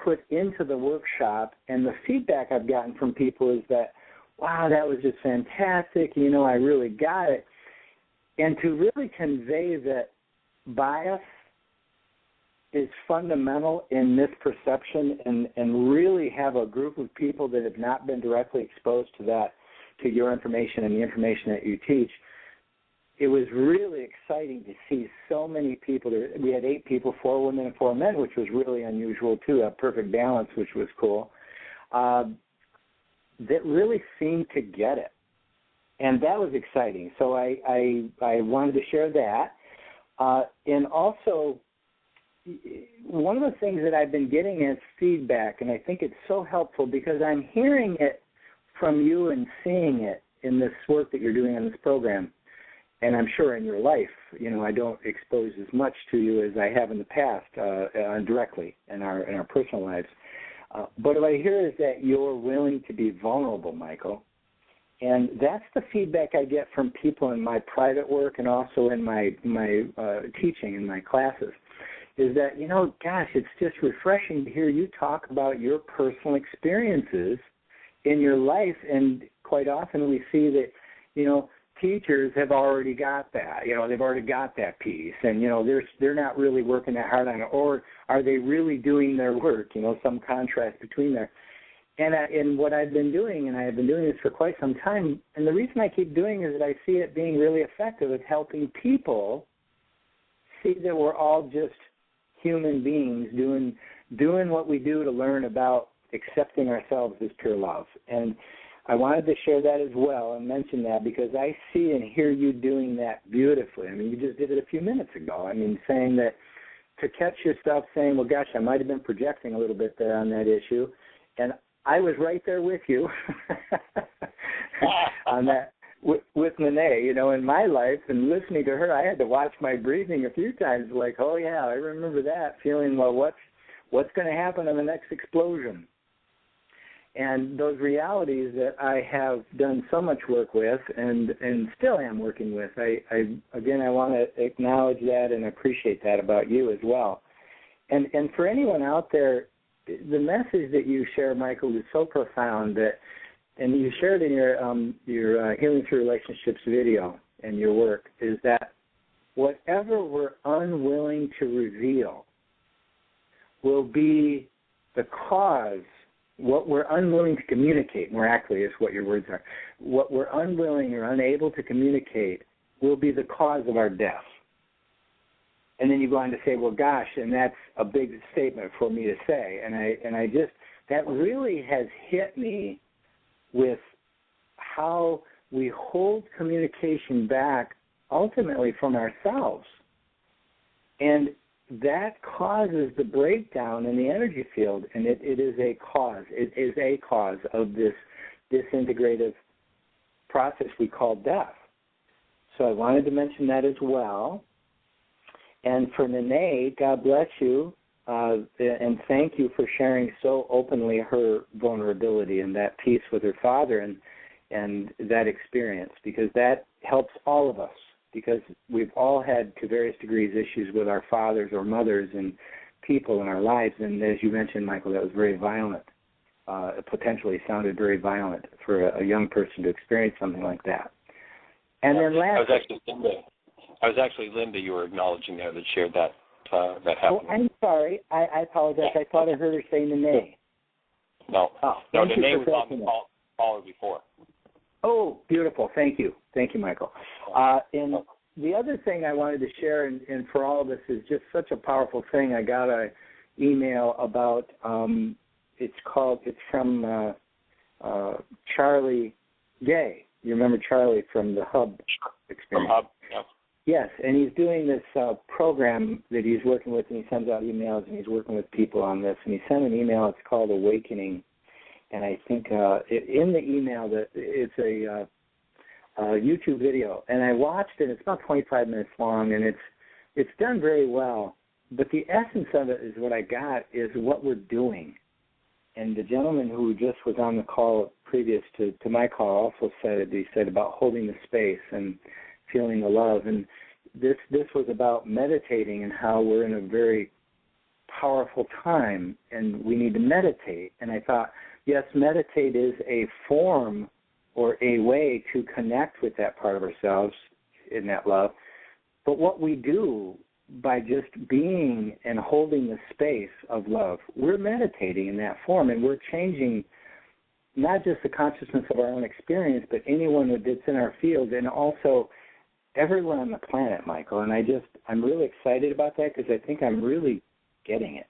put into the workshop. And the feedback I've gotten from people is that, wow, that was just fantastic, I really got it. And to really convey that bias is fundamental in misperception, and really have a group of people that have not been directly exposed to that, to your information and the information that you teach. It was really exciting to see so many people. We had 8 people, 4 women and 4 men, which was really unusual too, a perfect balance, which was cool, that really seemed to get it. And that was exciting. So I wanted to share that. And also, one of the things that I've been getting as feedback, and I think it's so helpful because I'm hearing it from you and seeing it in this work that you're doing on this program, and I'm sure in your life, I don't expose as much to you as I have in the past directly in our personal lives. But what I hear is that you're willing to be vulnerable, Michael. And that's the feedback I get from people in my private work and also in my teaching in my classes, is that, gosh, it's just refreshing to hear you talk about your personal experiences in your life. And quite often we see that, teachers have already got that. They've already got that piece, and they're not really working that hard on it, or are they really doing their work? Some contrast between there. And what I've been doing, and I have been doing this for quite some time, and the reason I keep doing it is that I see it being really effective at helping people see that we're all just human beings doing what we do to learn about accepting ourselves as pure love. And I wanted to share that as well and mention that because I see and hear you doing that beautifully. I mean, you just did it a few minutes ago. I mean, saying that to catch yourself saying, well, gosh, I might have been projecting a little bit there on that issue. And I was right there with you on that with Nene. You know, in my life and listening to her, I had to watch my breathing a few times like, oh, yeah, I remember that, feeling, well, what's going to happen in the next explosion? And those realities that I have done so much work with and still am working with, I want to acknowledge that and appreciate that about you as well. And for anyone out there, the message that you share, Michael, is so profound that, and you shared in your Healing Through Relationships video and your work, is that whatever we're unwilling to reveal will be the cause. What we're unwilling to communicate, more accurately is what your words are, what we're unwilling or unable to communicate will be the cause of our death. And then you go on to say, well, gosh, and that's a big statement for me to say. And I just, that really has hit me with how we hold communication back ultimately from ourselves. And that causes the breakdown in the energy field, and it is a cause. It is a cause of this disintegrative process we call death. So I wanted to mention that as well. And for Nene, God bless you, and thank you for sharing so openly her vulnerability and that peace with her father and that experience, because that helps all of us. Because we've all had, to various degrees, issues with our fathers or mothers and people in our lives. And as you mentioned, Michael, that was very violent. It potentially sounded very violent for a young person to experience something like that. And then last, I was actually Linda. You were acknowledging there that shared that happened. Oh, I'm sorry. I apologize. I thought I heard her say Nene. No, Nene was on the caller before. Oh, beautiful. Thank you, Michael. And the other thing I wanted to share, and for all of us, is just such a powerful thing. I got an email about, it's from Charlie Gay. You remember Charlie from the Hub experience? From Hub, yeah. Yes, and he's doing this program that he's working with, and he sends out emails, and he's working with people on this. And he sent an email, it's called Awakening. And I think in the email that it's a YouTube video, and I watched it. It's about 25 minutes long, and it's done very well. But the essence of it is what I got is what we're doing. And the gentleman who just was on the call previous to my call also said it. He said about holding the space and feeling the love. And this was about meditating and how we're in a very powerful time, and we need to meditate. And I thought, yes, meditate is a form or a way to connect with that part of ourselves in that love. But what we do by just being and holding the space of love, we're meditating in that form, and we're changing not just the consciousness of our own experience, but anyone that's in our field, and also everyone on the planet, Michael. And I'm really excited about that because I think I'm really getting it.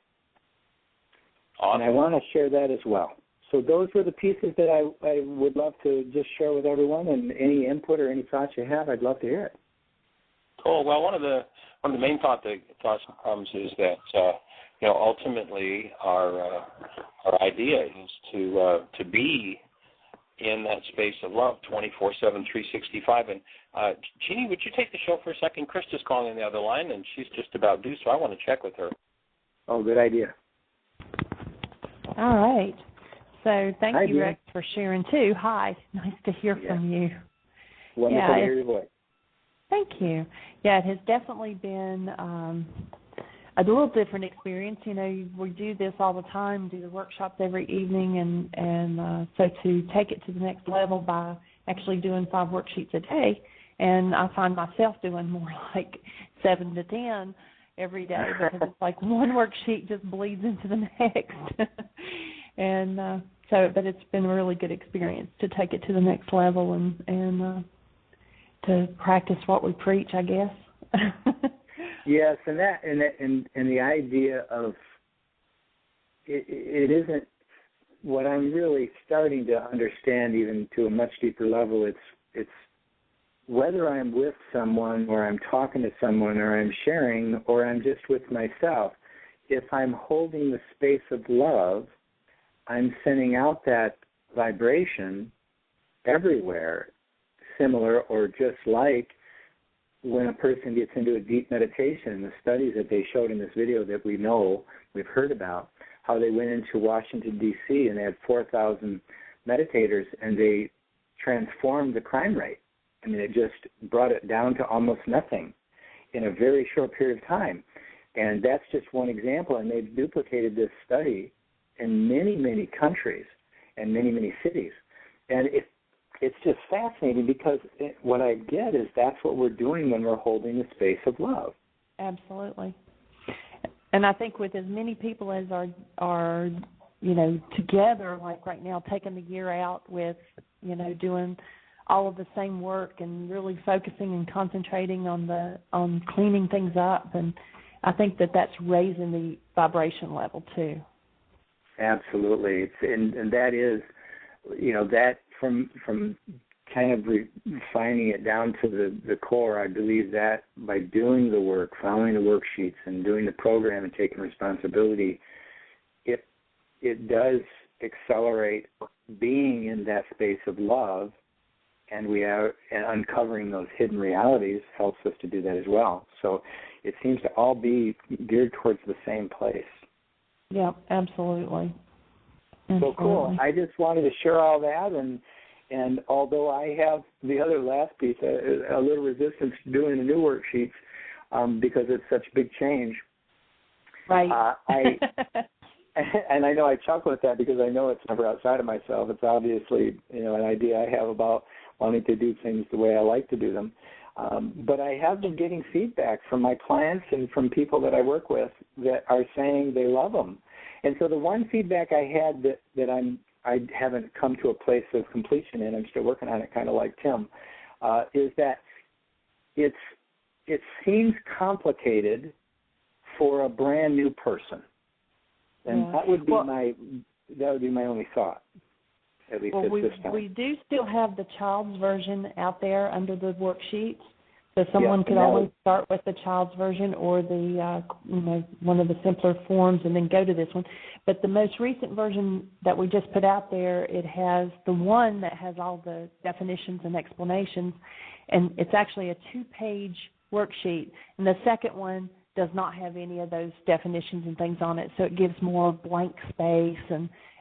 Awesome. And I want to share that as well. So those were the pieces that I would love to just share with everyone, and any input or any thoughts you have, I'd love to hear it. Cool. Well, one of the main thoughts that comes is that ultimately our idea is to be in that space of love 24/7, 365. And Jeanie, would you take the show for a second? Krista's calling on the other line, and she's just about due, so I want to check with her. Oh, good idea. All right. So thank Hi, you, dear. Rex, for sharing, too. Hi. Nice to hear from you. Wonderful to hear your voice. Thank you. Yeah, it has definitely been a little different experience. You know, we do this all the time, do the workshops every evening, and so to take it to the next level by actually doing 5 worksheets a day, and I find myself doing more like 7 to 10 every day because it's like one worksheet just bleeds into the next. And but it's been a really good experience to take it to the next level and to practice what we preach, I guess. Yes, and the idea of it isn't what I'm really starting to understand, even to a much deeper level, it's whether I'm with someone or I'm talking to someone or I'm sharing or I'm just with myself, if I'm holding the space of love, I'm sending out that vibration everywhere, similar or just like when a person gets into a deep meditation. The studies that they showed in this video that we've heard about, how they went into Washington, D.C., and they had 4,000 meditators, and they transformed the crime rate. I mean, it just brought it down to almost nothing in a very short period of time. And that's just one example, and they've duplicated this study in many, many countries and many, many cities. And it's just fascinating because what I get is that's what we're doing when we're holding the space of love. Absolutely. And I think with as many people as are together, like right now, taking the year out with, doing all of the same work and really focusing and concentrating on cleaning things up, and I think that's raising the vibration level too. Absolutely, and that is, that from kind of refining it down to the core. I believe that by doing the work, following the worksheets, and doing the program and taking responsibility, it does accelerate being in that space of love. And uncovering those hidden realities helps us to do that as well. So it seems to all be geared towards the same place. Yeah, absolutely. So cool. I just wanted to share all that, and although I have the other last piece, a little resistance to doing the new worksheets because it's such big change. Right. And I know I chuckle at that because I know it's never outside of myself. It's obviously, an idea I have about wanting to do things the way I like to do them. But I have been getting feedback from my clients and from people that I work with that are saying they love them. And so the one feedback I had that I haven't come to a place of completion in, I'm still working on it, kind of like Tim, is that it seems complicated for a brand new person. And that would be my only thought, at least at this time. We do still have the child's version out there under the worksheets, so someone could always start with the child's version or the one of the simpler forms and then go to this one. But the most recent version that we just put out there, it has the one that has all the definitions and explanations, and it's actually a 2-page worksheet, and the second one does not have any of those definitions and things on it, so it gives more blank space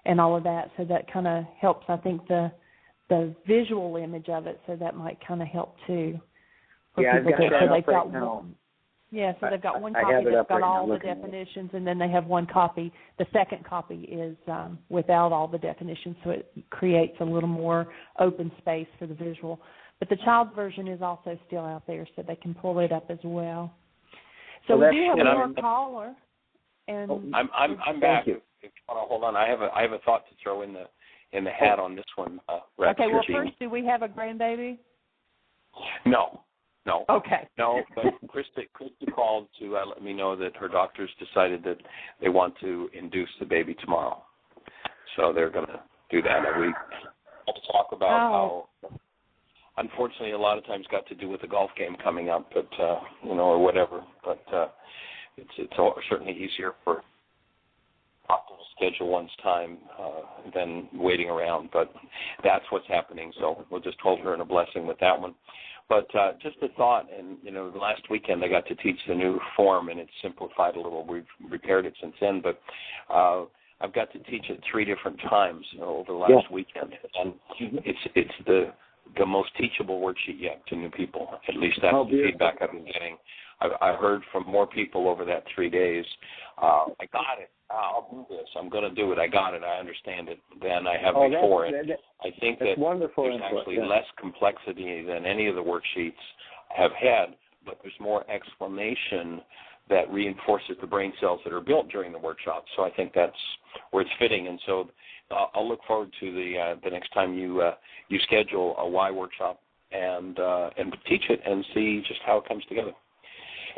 and all of that, so that kind of helps, I think, the visual image of it, so that might kind of help too. Yeah, I've got that up right now. Yeah, so they've got one copy that's got all the definitions, and then they have one copy. The second copy is without all the definitions, so it creates a little more open space for the visual. But the child's version is also still out there, so they can pull it up as well. So we do have one more caller. And I'm back. If you want to hold on, I have a thought to throw in the hat on this one. Okay. Well, first, do we have a grandbaby? No. Okay. No, but Krista called to let me know that her doctors decided that they want to induce the baby tomorrow, so they're going to do that. And we talk about how, unfortunately, a lot of times got to do with the golf game coming up, but or whatever. But it's certainly easier for doctor to schedule one's time than waiting around. But that's what's happening. So we'll just hold her in a blessing with that one. But just a thought, and last weekend I got to teach the new form, and it's simplified a little. We've repaired it since then, but I've got to teach it 3 different times over the last weekend, and it's the most teachable worksheet yet to new people. At least that's the feedback I've been getting. I heard from more people over that 3 days. I got it. I'll do this. I'm going to do it. I got it. I understand it than I have before. And I think that there's actually less complexity than any of the worksheets have had, but there's more explanation that reinforces the brain cells that are built during the workshop. So I think that's where it's fitting. And so I'll look forward to the next time you schedule a Y workshop and teach it and see just how it comes together.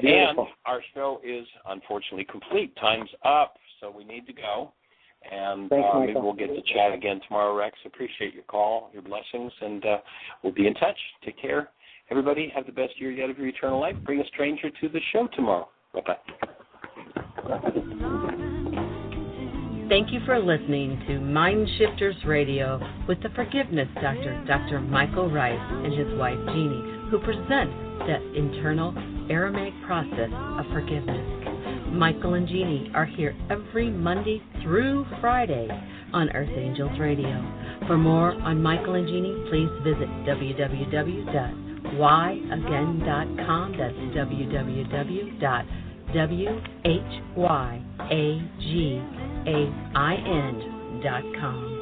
Beautiful. And our show is unfortunately complete. Time's up, so we need to go. And Thanks, maybe Michael. we'll get to chat again tomorrow, Rex. Appreciate your call, your blessings, and we'll be in touch. Take care. Everybody, have the best year yet of your eternal life. Bring a stranger to the show tomorrow. Bye-bye. Thank you for listening to MindShifters Radio with the Forgiveness Doctor, Dr. Michael Ryce, and his wife, Jeanie, who present the internal Aramaic process of forgiveness. Michael and Jeanie are here every Monday through Friday on Earth Angels Radio. For more on Michael and Jeanie, please visit www.whyagain.com. That's www.whyagain.com.